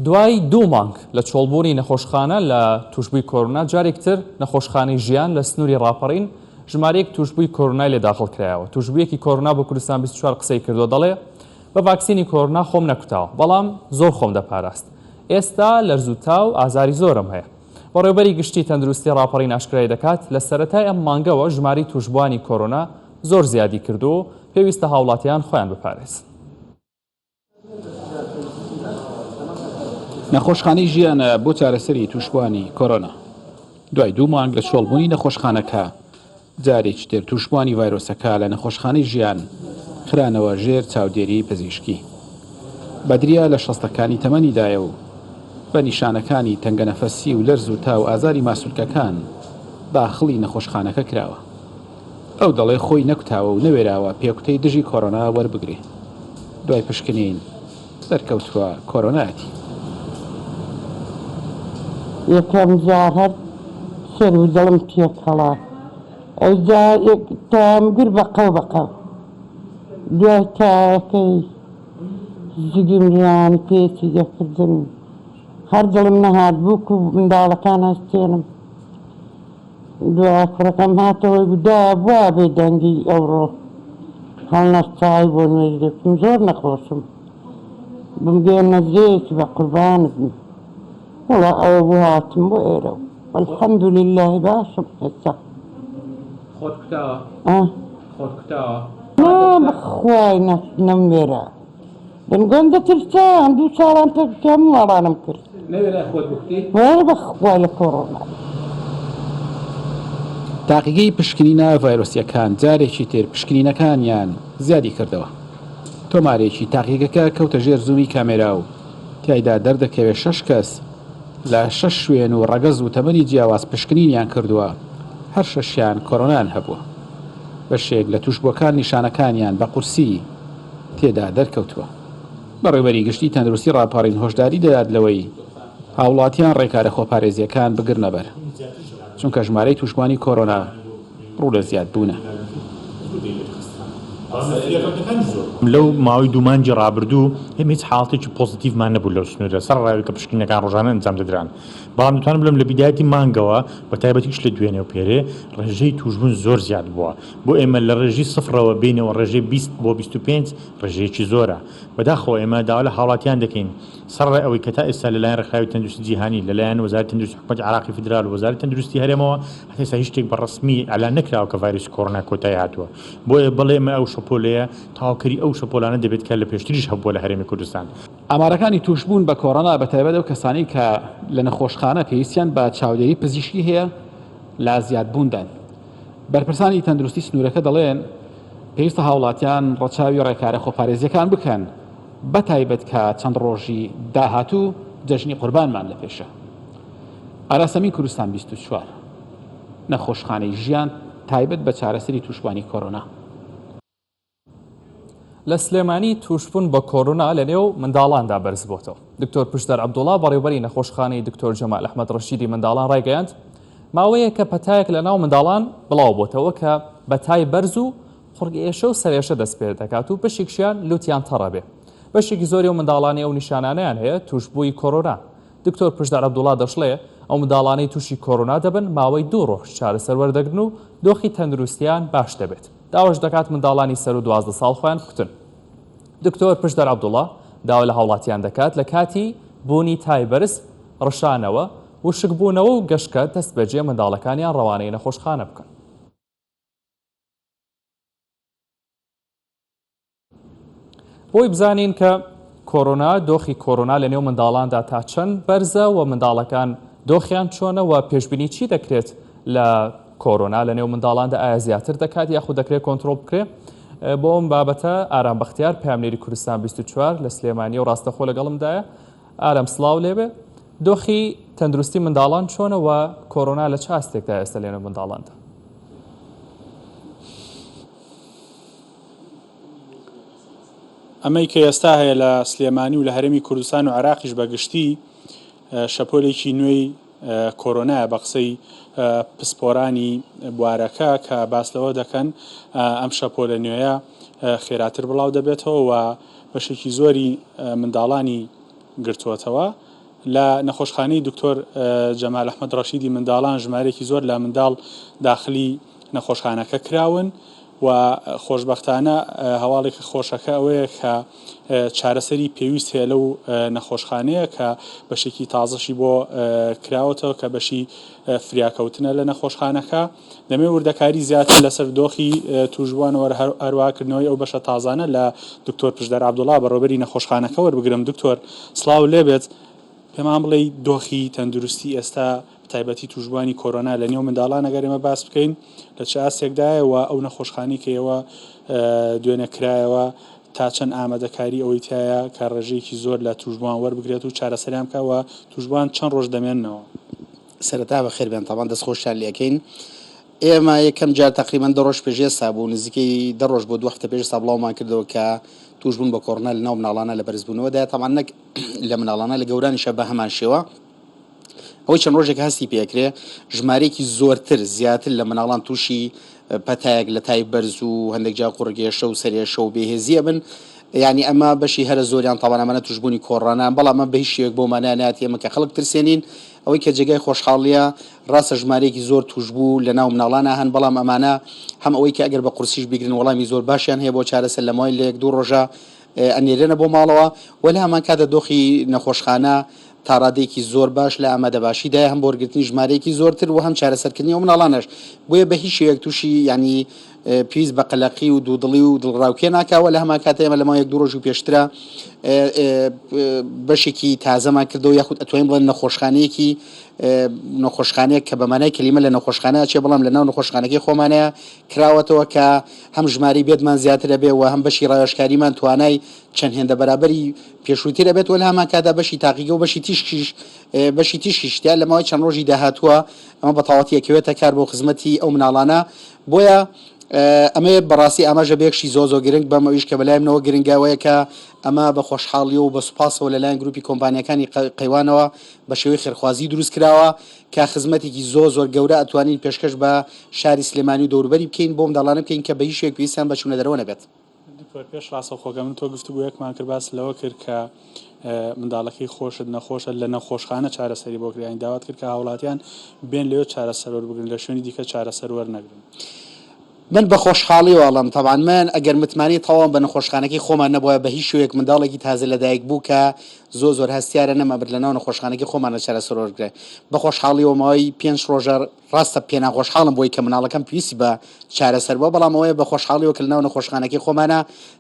دوای 2 مانگ لە چۆڵبوونی نەخۆشخانە لە توشبووی کۆرونا جارێکتر نەخۆشخانەی ژیان لە سنووری ڕاپەڕین ژمارەیەک توشبووی کۆرونای لێ داخڵ کرایەوە. توشبوویەکی کۆرونا بۆ کوردستان 24 قسەی کردو دەڵێ بە ڤاکسینی کۆرونا خۆم نەکوتاوە بەڵام زۆر خۆم دەپاراست. ئێستا لەرزووتا و ئازاری زۆرم هەیە. بەڕێوەبەری گشتی تەندروستی ڕاپەڕین ئاشکرای دەکات لە سەرەتای ئەم مانگەوە ژماری توشبوانی کۆرونا زۆر زیادی کردو و پێویستە هاوڵاتیان خۆیان بپارێزن. نەخۆشخانەی ژیانە بۆ چارەسەری توشبوانی کۆرۆنا. دوای 2 مانگ لە چۆڵبوونی نەخۆشخانەکە جارێکی تر توشبوانی ڤایرۆسەکە لە نەخۆشخانەی ژیان خرانەوە ژێر چاودێری پزیشکی. بەدریا لە 60ەکانی تەمەنیدایە و بە نیشانەکانی تەنگەنەفەسی و لەرز و تا و ئازاری ماسوولکەکان داخڵی نەخۆشخانەکە کراوە. ئەو دەڵێ خۆی نەکوتاوە و نەوێراوە پێکوتەی دژی کۆرۆنا وەربگرێ. دوای پشکنین دەرکەوتووە کۆرۆنایەتی. یەکەم جار هەر سەر و دڵم پێکەڵا ئەوجا تامگر بەقەو بەقەو دوای تاکەی زگمریان پێچی دەکردن هەر دڵم نەهات بووک و منداڵەکان هەستێنم. دوای کوڕەکەم هاتەوەی بوودا بوا بێ دەنگی ئەوڕۆ هەڵنەستای بۆ نوێژ دەکەم زۆر نەخۆشم بمگەێن نەزرەیەکی بە قوربانتم وڵا ئەوە بوو هاتم بۆ ئێرە و الحەمدولله باشم ئێستا. خۆت کوتاوە؟ خۆت کوتاوە؟ بەخوای نەموێرا دەنگۆم دەترسان 2 ساڵان پێکەم وەڵانم کرد. نەوێرا خۆت بکوتی؟ وای بەخوای لە کۆڕۆنا. تاقیگەی پشکنینە ڤایرۆسیەکان جارێکی تر پشکنینەکانیان زیادی کردەوە. تۆمارێکی تاقیگەکە کەوتە ژێر زوومی کامێرا و تیایدا دەردەکەوێت 6 کەس لە 6 شوێن و ڕەگەز و تەمەنی جیاواز پشکنینیان کردووە هەر 6یان کۆرۆنایان هەبووە. بەشێک لە توشبووەکان نیشانەکانیان بە قورسی تێدا دەرکەوتووە. بەڕێوەبەری گشتی تەندروستی ڕاپەڕین هۆشداری دەدات لەوەی هاوڵاتیان ڕێکارە خۆپارێزیەکان بگرنە بەر چونکە ژمارەی توشبوانی کۆرۆنا ڕوو لە زیاد بوونە. لەو ماوەی 2 مانگی ڕابردوو هیچ حاڵەتێکی پۆزیتیڤمان نەبوو لەو سنوورە سەر ڕاوی کە پشکنینەکان ڕۆژانە ئەنجام دەدران. بەڵام دەتوانم بڵێم لە بیدایەتی مانگەوە بە تایبەتیش لە دوێنێ و پێرێ ڕێژەی توشبوون زۆر زیاد بووە. بۆ ئێمە لە ڕێژەی 0ەوە بینەوە ڕێژەی 20 بۆ 25 ڕێژەیەکی زۆرە. بەداخەوە ئێمە داوا لە هاوڵاتیان دەکەین سەرڕای ئەوەی کە تا ئێستا لەلایەن ڕێکخراوی تەندروستی جیهانی لەلایەن وەزارەتی تەندروستی حکومەتی عێراقی فیدرال و وەزارەتی تەندروستی هەرێمەوە هەتا ئێستا هیچ شتێک بەڕەسمی ئەعلان نەکراوە کە ڤایرۆسی کۆرۆنا کۆتایی هاتووە. بۆیە بەڵێ ئێمە ئەو شەپۆلەیە تاواکەری ئەو شەپۆلانە دەبێت کە لە پێشتریش هەبووە لە هەرێمی کوردستان. ئامارەکانی توشبوون بە کۆرۆنا بەتایبەت ئەو کەسانی کە لە نەخۆشخانە پێویستیان بە چاودێری پزیشکی هەیە لا زیادبووندان. بەرپرسانی تەندروستی سنوورەکە دەڵێن پێویستە هاوڵاتیان ڕەچاوی ڕێکارە خۆپارێزیەکان بکەن بەتایبەت کە چەند ڕۆژی داهاتوو جەژنی قوربانمان لە پێشە. ئاراسەمی کوردستان 24 نەخۆشخانەی ژیان تایبەت بە چارەسەری توشبوانی کۆرۆنا. لە سلێمانی توشبوون بە کۆرونا لە نێو منداڵاندا بەرز بۆتەوە. دکتۆر پشتەر عەبدوڵڵا بەڕێوەبەری نەخۆشخانەی دکتۆر جەمال ئەحمەد ڕەشیدی منداڵان ڕایگەیاند ماوەیە کە پەتایەک لە ناو منداڵان بڵاو بۆتەوە کە بەتای بەرز و خوڕگێشە و سەرێشە دەست پێ دەکات و بەشێکیان لوتیان تەڕە بێ. بەشێکی زۆری و منداڵانی ئەو نیشانانەیان هەیە توشبووی کۆرۆنا. دکتۆر پشتەر عەبدوڵڵا دەشڵێ ئەو منداڵانەی تووشی کۆرۆنا دەبن ماوەی 2 ڕۆژ چارەسەر وەردەگرن و دۆخی تەندروستیان باش دەبێت. داواش دەکات منداڵانی سەر و 12 ساڵ خۆیان بکوتن. دکتۆر پشتەر عەبدوڵڵا داوا لە هاوڵاتیان دەکات لە کاتی بوونی تای بەرز ڕشانەوە وشکبوونەوە و گەشتکە دەست بەجێ منداڵەکانیان ڕەوانەی نەخۆشخانە بکەن. بۆی بزانین کە کۆرۆنا دۆخی کۆرۆنا لە نێو منداڵاندا تا چەند بەرزە و منداڵەکان دۆخیان چۆنە و پێشبینی چی دەکرێت لە کۆرۆنا لە نێو منداڵاندا ئایا زیاتر دەکات یاخود دەکرێت کۆنتڕۆڵ بکرێت. بۆ ئەم بابەتە ئارام بەختیار پامنێری کوردستان 24 لە سلێمانی و ڕاستەخۆ لەگەڵمدایە. ئارام سڵاو لێبێ. دۆخی تەندروستی منداڵان چۆنە و کۆرۆنا لە چ ئاستێکدا ئێستا لێنە منداڵاندا؟ ئەمەی کە ئێستا هەیە لە سلێمانی و لە هەرێمی کوردستان و عێراقیش بەگشتی شەپۆلێکی نوێی کۆرۆنایە بە قسەی پسپۆرانی بوارەکە کە باس لەوە دەکەن ئەم شەپۆلە نوێیە خێراتر بڵاو دەبێتەوە و بەشێکی زۆری منداڵانی گرتووەتەوە لە نەخۆشخانەی دکتۆر جەمال ئەحمەد ڕەشیدی منداڵان ژمارەیەکی زۆر لە منداڵ داخلی نەخۆشخانەکە کراون و خۆشبەختانە هەواڵێکی خۆشەکە ئەوەیە کە چارەسەری پێویست هەیە لەو نەخۆشخانەیە کە بەشێکی تازەشی بۆ کراوەتەوە کە بەشی فریاکەوتنە لە نەخۆشخانەکە دەمێ وردەکاری زیاتر لەسەر دۆخی توژبوانەوە هەروواکردنەوەی ئەو بەشە تازانە لە دکتۆر پشدەر عەبدوڵڵا بەڕێوەبەری نەخۆشخانەکە وەربگرم. دکتۆر سڵاو لێبێت، پێمان بڵێ دۆخی تەندروستی ئێستا تایبەتی توژبوانی کۆرۆنا لە نێو منداڵان ئەگەر ئێمە باس بکەین لە چ ئاسێکدایەوە ئەو نەخۆشخانەی کە ئێوە دوێنێ کرایەوە تا چەند ئامادەکاری ئەوەی تایە کە ڕێژەیەکی زۆر لە توژبوان وەربگرێت و چارەسەریان بکەوە توژبوان چەند ڕۆژ دەمێننەوە؟ سەرەتا بەخێر بێن، تاوان دەستخۆشیان لەکەین. ئێمە یەکەم جار تقریبان 2 ڕۆژ پێش ئێستا بوو، نزیکەی 2 ڕۆژ بۆ 2 هەفتە پێش سابڵاومان کردەوە کە توژبوون بە کۆڕۆنا لە ناو مناڵانە لە بەرزبوونەوەدا، تاوان نەک لە مناڵانە لە گەورانیشە بە هەمان شێوە. ئەوەی چەند ڕۆژێک هەستی پێکرێ ژمارەیەکی زۆرتر زیاتر لە مناڵان تووشی پەتایەک لە تای بەرز و هەندێک جا قوڕگێشە و سەرێشە و بێهێزیە بن، یعنی ئەمە بەشی هەرە زۆریان تاوانەمانە توژبوونی کۆڕۆنا، بەڵام ئەمە بە هیچ شێوەیەک بۆمانە ناتی ئێمە کە خەڵک ترسێنین. ئەوەی کە جێگای خۆشحاڵیە ڕاستە ژمارەیەکی زۆر توژبوو لە ناو مناڵانە هەن، بەڵام ئەمانە هەم ئەوەی کە ئەگەر بە قورسیش بیگرن وەڵامی زۆر باشیان هەیە بۆ چارەسەر لە ماوەی لە 1-2 ڕۆژە ئەنێرێنە بۆ ماڵەوە، وەلا هەمان کاتە دۆخی نەخۆشخانە تا ڕادێکی زۆر باش لە ئامادەباشیدای هەم بۆ وەرگرتنی ژمارەیەکی زۆرتر و هەم چارەسەرکردنی و مناڵانەش بۆیە بە هیچ شێوەیەک تووشی ینی پێویست بە قەلەقی و دوودڵی و دڵڕاوکێ ناکاوە. لە هەمان کاتە ئێمە لە ماوەی 1-2 ڕۆژ و پێشترە بەشێکی تازەمان کردەوە، یاخود ئەتوانین بڵێن نەخۆشخانەیەک کە بەمانای کەلیمە لە نەخۆشخانە چێ، بەڵام لە ناو نەخۆشخانەکەی خۆمانەیە کراوەتەوە کە هەم ژماری بێتمان زیاترە بێ و هەم بەشی ڕایۆشکاریمان توانای چەند هێندە بەرابەری پێشووترە بێت، و لە هەمان کاتا بەشی تاقیگە و بەشی تیشکیشتیا لە ماوەی چەند ڕۆژی داهاتووە ئەمە بەتەواوەتی یەکەوێتە کار بۆ خزمەتی ئەو مناڵانە. بۆیە ئەمە بەڕاستی ئاماژە بێکشی زۆ گرنگ بەم ئەویش کە بەلایمنەوە گرنگاوەیە کە ئەمە بە خۆشحاڵی و بە سوپاسەوە لەلایەن گروپی کۆمپانیەکانی قەیوانەوە بە شێوەی خێرخوازی دروست کراوە کە خزمەتێکی زۆر گەورە ئەتوانین پێشکەش بە شاری سلێمانی و دەوروبەری بکەین بۆ منداڵانە بکەین کە بە هیچ شێوەیەک پێویستیان بە چوونە دەرەوە نەبێت. پێش ڕاستە خۆگە من تۆ گفتوگویەکمان کرد باس لەوە کرد کە منداڵەکەی خۆشت نەخۆشە لە نەخۆشخانە چارەسەری بۆ کریان داوات کرد کە هاوڵاتیان بێن لەوێ چارەسەر وەربگرن لە شوێنی دیکە چارەسەر وەرنەگرن. من بە خۆشحاڵی وەڵام تەبان من ئەگەر متمانی تەواو بە نەخۆشخانەکەی خۆمان نەبووە بە هیچ شوێک منداڵێکی تازە لەدایک بوو کە زۆر هەستیارە نەمەبر لە ناو نەخۆشخانەکەی خۆمانە چارەسەر وەرگرێ. بە خۆشحاڵیەوە ماوەی 5 ڕۆژە ڕاستە پێنا خۆشحاڵم بۆی کە مناڵەکەم پێویستی بە چارەسەر بووە، بەڵام ئەوەیە بە خۆشحاڵیەوە کە لە ناو نەخۆشخانەکەی خۆمانە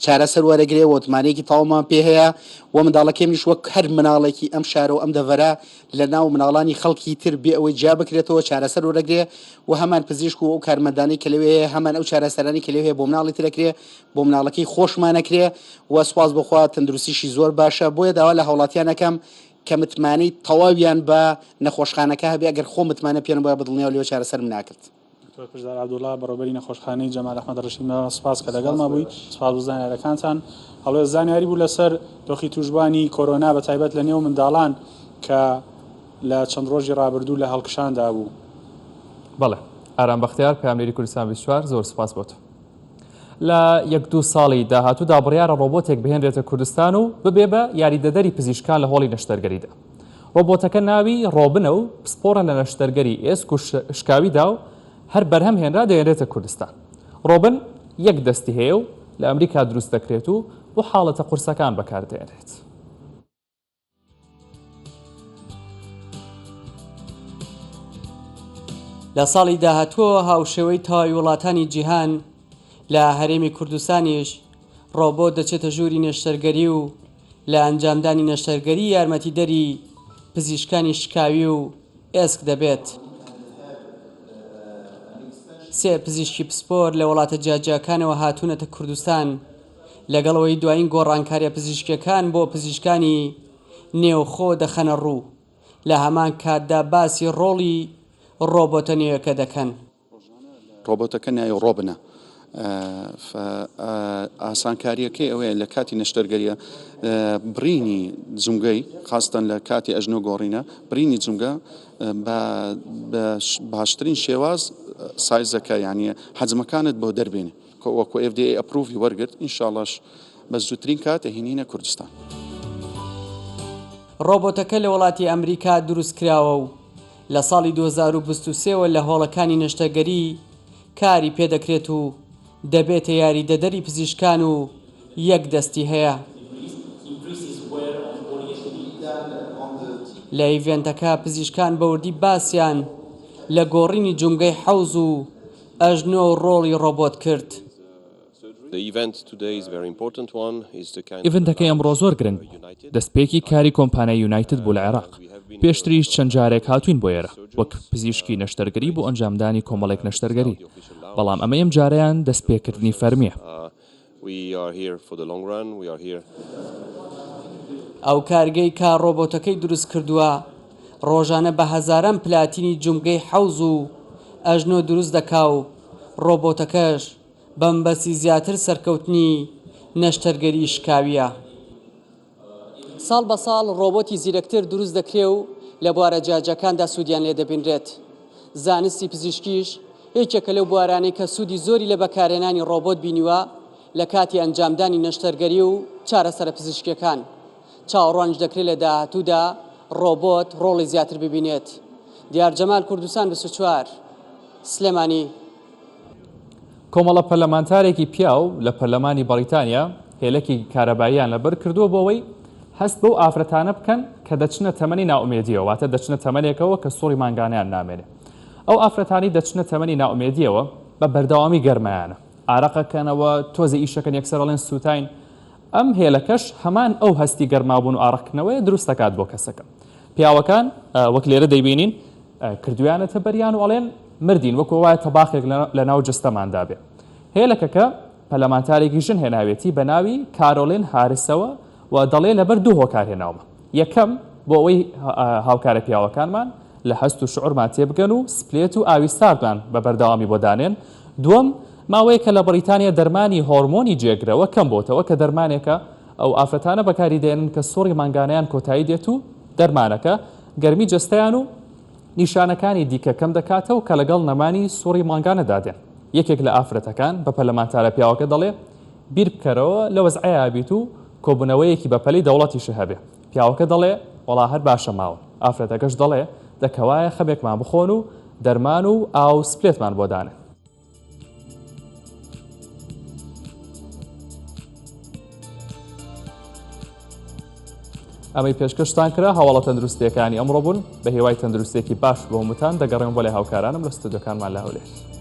چارەسەر وەرەگرێ و وتمانەیەکی تەواومان پێ هەیە و منداڵەکەمیش وەک هەر مناڵێکی ئەم شارە و ئەم دەڤەرە لە ناو مناڵانی خەڵکی تر بێ ئەوەی جا بکرێتەوە چارەسەر وەرەگرێ و هەمان پزیشک و ئەو کارمەندانی کە لەوێ هەمان ئەو چارەسەرانی کە لەوێ بۆ مناڵی ترەکرێ بۆ مناڵەکەی خۆشمانەکرێ و سواز بخوا تەندروستیشی زۆر باشە. بۆیە داوا لە هاوڵاتیانەکەم کە متمانەی تەواویان بە نەخۆشخانەکە هەبێ ئەگەر خۆ متمانە پێیان بۆە بەدڵنیاو لێوە چارەسەر ناکرد. دکتۆر پشدەر عەبدوڵڵا بەڕێوەبەری نەخۆشخانەی جەمال ئەحمەد ڕەشید سپاس کە لەگەڵما بووی، سپاس بۆ زانیاریەکانتان. هەڵوێ زانیاری بوو لەسەر دۆخی توژبوانی کۆرۆنا بە تایبەت لە نێو منداڵان کە لە چەند ڕۆژی ڕابردوو لە هەڵکشاندا بوو. بەڵێ ئارام بەختیار پەیامنێری کوردستان 24 زۆر سپاس بۆت. لە 1-2 ساڵی داهاتوودا بڕیارە ڕۆبۆتێک بهێنرێتە کوردستان و ببێ بە یاریدەدەری پزیشکان لە هۆڵی نەشتەرگەریدا. ڕۆبۆتەکە ناوی ڕۆبنە و پسپۆرە لە نەشتەرگەری ئێسک و شکاویدا و هەر بەرهەم هێنرا دەێنرێتە کوردستان. ڕۆبن یەک دەستی هەیە و لە ئەمریکا دروست دەکرێت و بۆ حاڵەتە قورسەکان بەکاردێنرێت. لە ساڵی داهاتووە هاوشێوەی تەواوی وڵاتانی جیهان لە هەرێمی کوردستانیش ڕۆبۆت دەچێتە ژووری نەشتەرگەری و لە ئەنجامدانی نەشتەرگەری یارمەتیدەری پزیشکانی شکاوی و ئێسک دەبێت. 3 پزیشکی پسپۆر لە وڵاتە جیاجیاکانەوە هاتوونەتە کوردستان لەگەڵەوەی دوایین گۆڕانکاریە پزیشکەکان بۆ پزیشکانی نێوخۆ دەخەنە ڕوو. لە هەمان کاتدا باسی ڕۆڵی ڕۆبۆتە نوێیەکە دەکەن. ڕۆبۆتەکە ناوی ڕۆبنە. ئاسانکاریەکەی ئەوەیە لە کاتی نەشتەرگەریە برینی جونگەی خاستن لە کاتی ئەژنۆ گۆڕینە برینی جونگە بە باشترین شێواز سایزەکە یعنی حەجمەکانت بۆ دەربێنێ وەکو FDA ئەپروڤی وەرگرت ئینشاڵڵاش بە زووترین کات هێنینە کوردستان. ڕۆبۆتەکە لە وڵاتی ئەمریکا دروستکراوە و لە ساڵی 2023ەوە لە هۆڵەکانی نەشتەگەری کاری پێدەکرێت و دەبێتە یاریدەدەری پزیشکان و یەک دەستی هەیە. لە ئیڤێنتەکە پزیشکان بەوردی باسییان لە گۆڕینی جونگەی حەوز و ئەژنۆ و ڕۆڵی ڕۆبۆت کرد. ئیڤنتەکەی ئەمڕۆ زۆر گرنگ دەستپێکی کاری کۆمپانیای یونایتد بوو لە عێراق. پێشتریش چەند جارێک هاتوین بۆ ئێرە وەک پزیشکی نەشتەرگەری بۆ ئەنجامدانی کۆمەڵێک نەشتەرگەری، بەڵام ئەمە ئەم جاریان دەستپێکردنی فەرمیە. ئەو کارگەی کا ڕۆبۆتەکەی دروست کردووە ڕۆژانە بە هەزاران پلاتینی جونگەی حەوز و ئەژنۆ دروست دەکا و ڕۆبۆتەکەش بەمبەسی زیاتر سەرکەوتنی نەشتەرگەری شکاویە. ساڵ بە ساڵ ڕۆبۆتی زیرەکتر دروست دەکرێ و لە بوارە جاجەکاندا سوودیان لێ دەبینرێت. زانستی پزیشکیش یەکێکە لەو بوارانەی کە سوودی زۆری لە بەکارهێنانی ڕۆبۆت بینیوە لە کاتی ئەنجامدانی نەشتەرگەری و چارەسەرە پزیشکیەکان. چاوەڕوانش دەکرێت لە داهاتوودا ڕۆبۆت ڕۆڵی زیاتر ببینێت. دیار جەمال، کوردستان 24 سلێمانی. کۆمەڵە پەرلەمانتارێکی پیاو لە پەرلەمانی بەریتانیا هێلەکی کارەباییان لەبەر کردووە بۆەوەی هەست بەو ئافرەتانە بکەن کە دەچنە تەمەنی ناومێدیەوە، واتە دەچنە تەمەنێکەوە کە سوڕی مانگانیان نامێنێ. ئەو ئافرەتانی دەچنە تەمەنی ناومێدیەوە بە بەردەوامی گەرمایانە، ئارەقەکەنەوە، تۆزە ئیشەکەن یەکسەرەڵێن سووتاین. ئەم هێلەکەش هەمان ئەو هەستی گەرمابوون و ئاڕەکردنەوەی دروست دەکات بۆ کەسەکە. پیاوەکان وەک لێرە دەیبینین کردویانەتە بەریان و ئەڵێن مردین وەکو وایە تەباخێک لە ناو جستەماندا بێ. هێلەکەکە پەرلەمانتارێکی ژن هێناوێتی بە ناوی کارۆلین هارسەوە و دەڵێ لەبەر دوو هۆکار هێناومە. یەکەم بۆ ئەوەی هاوکارە پیاوەکانمان لە هەست و شعورمان تێبگەن و سپلێت و ئاویستارمان بە بەردەوامی بۆ دانێن. دووەم ماوەیە کە لە بەریتانیا دەرمانی هۆرمۆنی جێگرەوە کەم بۆتەوە کە دەرمانێکە ئەو ئافرەتانە بەکاری دێنن کە سوڕی مانگانیان کۆتایی دێت و دەرمانەکە گەرمی جستەیان و نیشانەکانی دیکە کەم دەکاتەوە کە لەگەڵ نەمانی سوڕی مانگانەدا دێن. یەکێک لە ئافرەتەکان بە پەرلەمانتارە پیاوەکە دەڵێ بیر بکەرەوە لە وەزعەیە بیت و کۆبوونەوەیەکی بەپەلی دەوڵەتیش هەبێ. پیاوەکە دەڵێ وەڵا هەر باشە ماوە. ئافرەتەکەش دەڵێ دەکەوایە خەبێکمان بخۆن و دەرمان و ئاو سپلێتمان بۆ دانێ. ئەمەی پێشکەشتان کرا هەواڵە تەندروستیەکانی ئەمڕۆ بوون. بە هێوای تەندروستێکی باش بۆ هەمووتان دەگەڕێم بۆ لای هاوکارانم لە ستودیۆکانمان لە هەولێر.